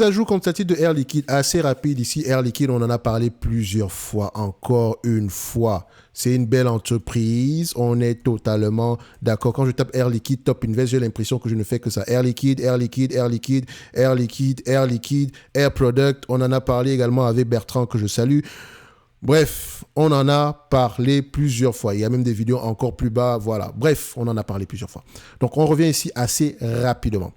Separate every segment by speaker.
Speaker 1: Ajout quantitatif de Air Liquide, assez rapide ici. Air Liquide, on en a parlé plusieurs fois, encore une fois. C'est une belle entreprise, on est totalement d'accord. Quand je tape Air Liquide, Top Invest, j'ai l'impression que je ne fais que ça. Air Liquide, Air Liquide, Air Liquide, Air Liquide, Air Liquide, Air Product. On en a parlé également avec Bertrand, que je salue. Bref, on en a parlé plusieurs fois. Il y a même des vidéos encore plus bas, voilà. Bref, on en a parlé plusieurs fois. Donc, on revient ici assez rapidement.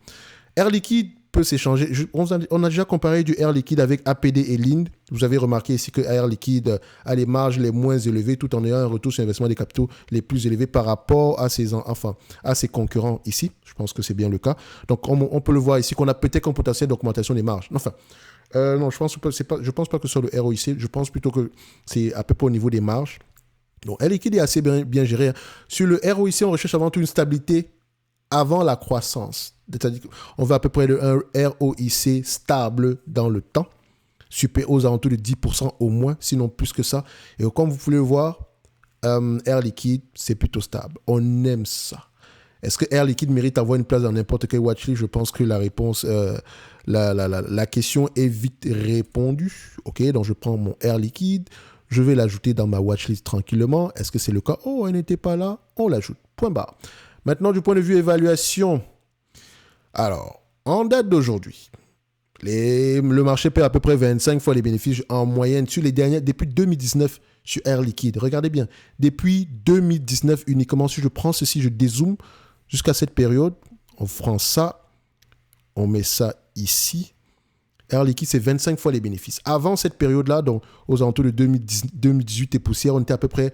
Speaker 1: Air Liquide peut s'échanger. On a déjà comparé du Air Liquide avec APD et Linde. Vous avez remarqué ici que Air Liquide a les marges les moins élevées tout en ayant un retour sur investissement des capitaux les plus élevés par rapport à ses concurrents ici. Je pense que c'est bien le cas. Donc, on peut le voir ici qu'on a peut-être un potentiel d'augmentation des marges. Enfin, non, je pense pas que ce soit le ROIC. Je pense plutôt que c'est à peu près au niveau des marges. Donc, Air Liquide est assez bien géré. Sur le ROIC, on recherche avant tout une stabilité avant la croissance. C'est-à-dire qu'on veut à peu près un ROIC stable dans le temps, super aux alentours de 10% au moins, sinon plus que ça. Et comme vous pouvez le voir, Air Liquide, c'est plutôt stable. On aime ça. Est-ce que Air Liquide mérite d'avoir une place dans n'importe quel watchlist? Je pense que la réponse, la question est vite répondue. Ok, donc je prends mon Air Liquide, je vais l'ajouter dans ma watchlist tranquillement. Est-ce que c'est le cas? Oh, elle n'était pas là, on l'ajoute. Point barre. Maintenant, du point de vue évaluation, alors, en date d'aujourd'hui, le marché perd à peu près 25 fois les bénéfices en moyenne sur les dernières, depuis 2019 sur Air Liquide. Regardez bien, depuis 2019 uniquement, si je prends ceci, je dézoome jusqu'à cette période, on prend ça, on met ça ici. Air Liquide, c'est 25 fois les bénéfices. Avant cette période-là, donc aux alentours de 2018 et poussière, on était à peu près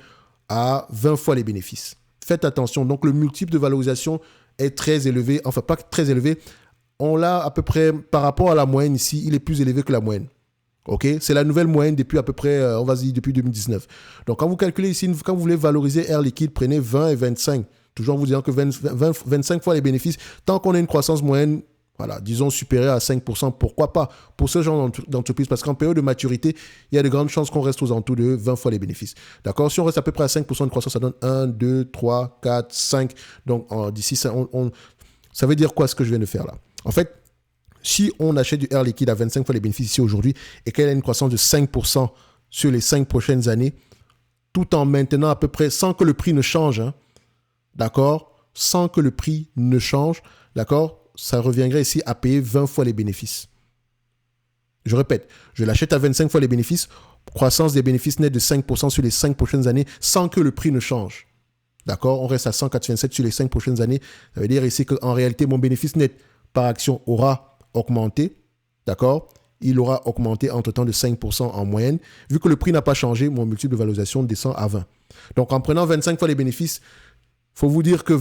Speaker 1: à 20 fois les bénéfices. Faites attention, donc le multiple de valorisation est très élevé, enfin pas très élevé, on l'a à peu près, par rapport à la moyenne ici, il est plus élevé que la moyenne. Ok, c'est la nouvelle moyenne depuis à peu près, on va dire depuis 2019. Donc quand vous calculez ici, quand vous voulez valoriser Air Liquide, prenez 20 et 25. Toujours en vous disant que 25 fois les bénéfices, tant qu'on a une croissance moyenne, voilà, disons supérieure à 5%, pourquoi pas pour ce genre d'entreprise? Parce qu'en période de maturité, il y a de grandes chances qu'on reste aux alentours de 20 fois les bénéfices. D'accord? Si on reste à peu près à 5% de croissance, ça donne 1, 2, 3, 4, 5. Donc d'ici ça, ça veut dire quoi ce que je viens de faire là? En fait, si on achète du Air Liquide à 25 fois les bénéfices ici aujourd'hui et qu'elle a une croissance de 5% sur les 5 prochaines années, tout en maintenant à peu près, sans que le prix ne change, hein, d'accord? Sans que le prix ne change, d'accord? Ça reviendrait ici à payer 20 fois les bénéfices. Je répète, je l'achète à 25 fois les bénéfices, croissance des bénéfices nets de 5% sur les 5 prochaines années, sans que le prix ne change. D'accord? On reste à 187 sur les 5 prochaines années. Ça veut dire ici qu'en réalité, mon bénéfice net par action aura augmenté. D'accord? Il aura augmenté entre-temps de 5% en moyenne. Vu que le prix n'a pas changé, mon multiple de valorisation descend à 20. Donc, en prenant 25 fois les bénéfices, il faut vous dire que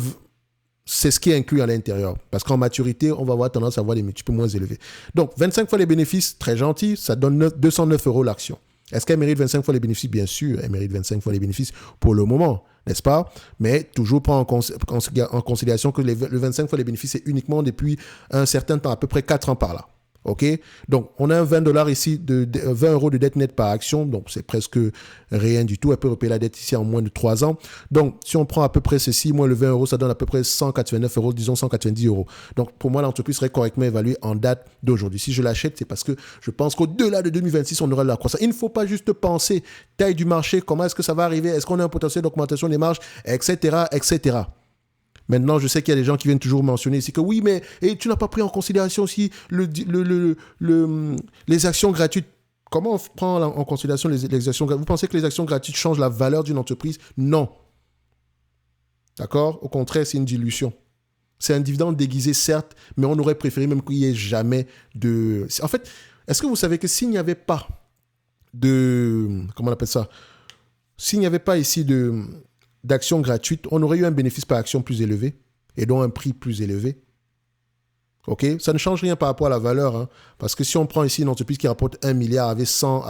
Speaker 1: c'est ce qui est inclus à l'intérieur. Parce qu'en maturité, on va avoir tendance à avoir des multiples moins élevés. Donc, 25 fois les bénéfices, très gentil, ça donne 209 € l'action. Est-ce qu'elle mérite 25 fois les bénéfices? Bien sûr, elle mérite 25 fois les bénéfices pour le moment, n'est-ce pas? Mais toujours prendre en considération que le 25 fois les bénéfices, c'est uniquement depuis un certain temps, à peu près 4 ans par là. OK? Donc, on a un 20 $ ici, 20 € de dette nette par action. Donc, c'est presque rien du tout. Elle peut repayer la dette ici en moins de 3 ans. Donc, si on prend à peu près ceci, moins le 20 €, ça donne à peu près 189 €, disons 190 €. Donc, pour moi, l'entreprise serait correctement évaluée en date d'aujourd'hui. Si je l'achète, c'est parce que je pense qu'au-delà de 2026, on aura de la croissance. Il ne faut pas juste penser taille du marché, comment est-ce que ça va arriver, est-ce qu'on a un potentiel d'augmentation des marges, etc., etc. Maintenant, je sais qu'il y a des gens qui viennent toujours mentionner ici que oui, mais et tu n'as pas pris en considération aussi les actions gratuites. Comment on prend en considération les actions gratuites? Vous pensez que les actions gratuites changent la valeur d'une entreprise? Non. D'accord? Au contraire, c'est une dilution. C'est un dividende déguisé, certes, mais on aurait préféré même qu'il n'y ait jamais de... En fait, est-ce que vous savez que s'il n'y avait pas de... Comment on appelle ça? S'il n'y avait pas ici d'actions gratuites, on aurait eu un bénéfice par action plus élevé et donc un prix plus élevé. OK? Ça ne change rien par rapport à la valeur. Hein, parce que si on prend ici une entreprise qui rapporte 1 milliard avec 100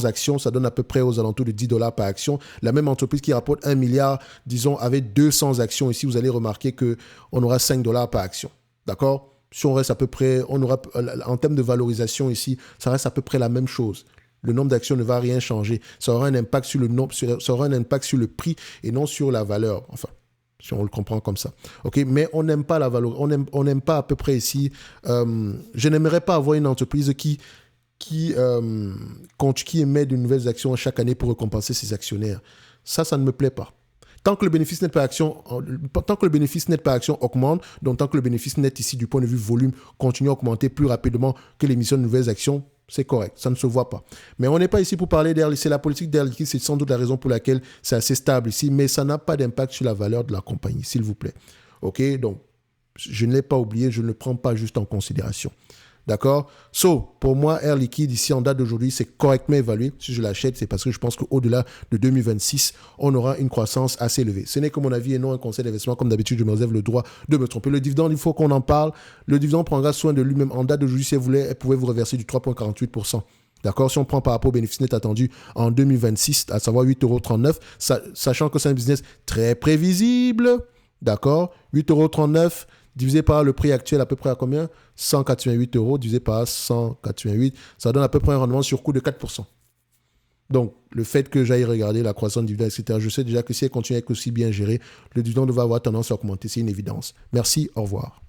Speaker 1: actions, ça donne à peu près aux alentours de 10 $ par action. La même entreprise qui rapporte 1 milliard, disons, avec 200 actions, ici, vous allez remarquer qu'on aura 5 $ par action. D'accord? Si on reste à peu près, on aura, en termes de valorisation ici, ça reste à peu près la même chose. Le nombre d'actions ne va rien changer. Ça aura un impact sur le nombre, ça aura un impact sur le prix et non sur la valeur. Enfin, si on le comprend comme ça. Ok, mais on n'aime pas la valeur, on n'aime pas à peu près ici. Je n'aimerais pas avoir une entreprise qui émet de nouvelles actions chaque année pour récompenser ses actionnaires. Ça ne me plaît pas. Tant que le bénéfice net par action augmente, donc tant que le bénéfice net ici du point de vue volume continue à augmenter plus rapidement que l'émission de nouvelles actions, c'est correct, ça ne se voit pas. Mais on n'est pas ici pour parler d'Air Liquide. C'est la politique d'Air Liquide, c'est sans doute la raison pour laquelle c'est assez stable ici, mais ça n'a pas d'impact sur la valeur de la compagnie, s'il vous plaît. Ok, donc je ne l'ai pas oublié, je ne le prends pas juste en considération. D'accord? Pour moi, Air Liquide, ici, en date d'aujourd'hui, c'est correctement évalué. Si je l'achète, c'est parce que je pense qu'au-delà de 2026, on aura une croissance assez élevée. Ce n'est que mon avis et non un conseil d'investissement. Comme d'habitude, je me réserve le droit de me tromper. Le dividende, il faut qu'on en parle. Le dividende prendra soin de lui-même. En date d'aujourd'hui, si vous voulez, elle pouvait vous reverser du 3,48%. D'accord? Si on prend par rapport au bénéfice net attendu en 2026, à savoir 8,39 €, sachant que c'est un business très prévisible. D'accord? 8,39 € divisé par le prix actuel, à peu près à combien? 188 € divisé par 188, ça donne à peu près un rendement sur coût de 4%. Donc, le fait que j'aille regarder la croissance du dividende, etc., je sais déjà que si elle continue à être aussi bien gérée, le dividende va avoir tendance à augmenter, c'est une évidence. Merci, au revoir.